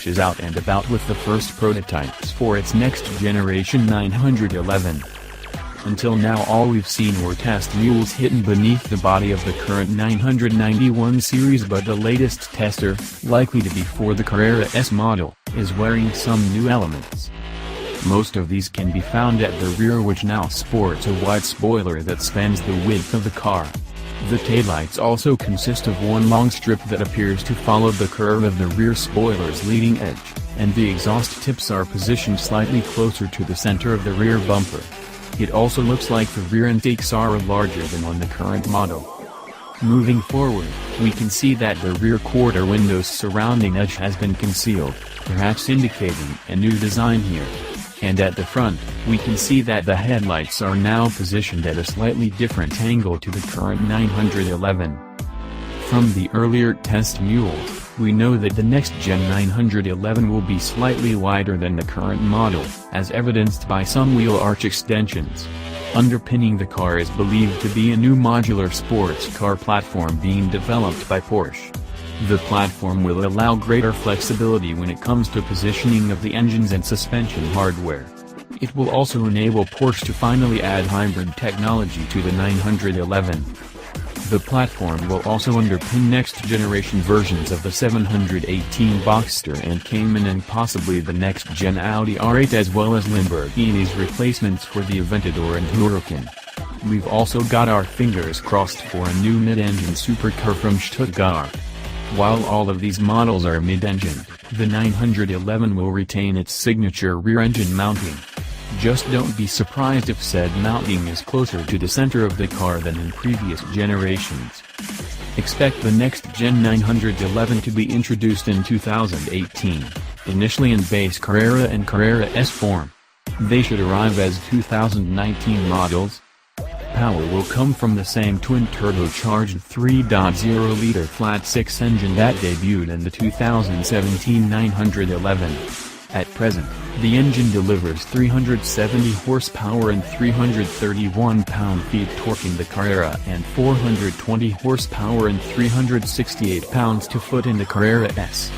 Porsche is out and about with the first prototypes for its next generation 911. Until now all we've seen were test mules hidden beneath the body of the current 991 series, but the latest tester, likely to be for the Carrera S model, is wearing some new elements. Most of these can be found at the rear, which now sports a wide spoiler that spans the width of the car. The taillights also consist of one long strip that appears to follow the curve of the rear spoiler's leading edge, and the exhaust tips are positioned slightly closer to the center of the rear bumper. It also looks like the rear intakes are larger than on the current model. Moving forward, we can see that the rear quarter window's surrounding edge has been concealed, perhaps indicating a new design here. And at the front, we can see that the headlights are now positioned at a slightly different angle to the current 911. From the earlier test mules, we know that the next Gen 911 will be slightly wider than the current model, as evidenced by some wheel arch extensions. Underpinning the car is believed to be a new modular sports car platform being developed by Porsche. The platform will allow greater flexibility when it comes to positioning of the engines and suspension hardware. It will also enable Porsche to finally add hybrid technology to the 911. The platform will also underpin next-generation versions of the 718 Boxster and Cayman, and possibly the next-gen Audi R8, as well as Lamborghini's replacements for the Aventador and Huracan. We've also got our fingers crossed for a new mid-engine supercar from Stuttgart. While all of these models are mid-engine, the 911 will retain its signature rear-engine mounting. Just don't be surprised if said mounting is closer to the center of the car than in previous generations. Expect the next Gen 911 to be introduced in 2018, initially in base Carrera and Carrera S form. They should arrive as 2019 models. Power will come from the same twin-turbocharged 3.0-liter flat-six engine that debuted in the 2017 911. At present, the engine delivers 370 horsepower and 331 pound-feet torque in the Carrera and 420 horsepower and 368 pounds-to-foot in the Carrera S.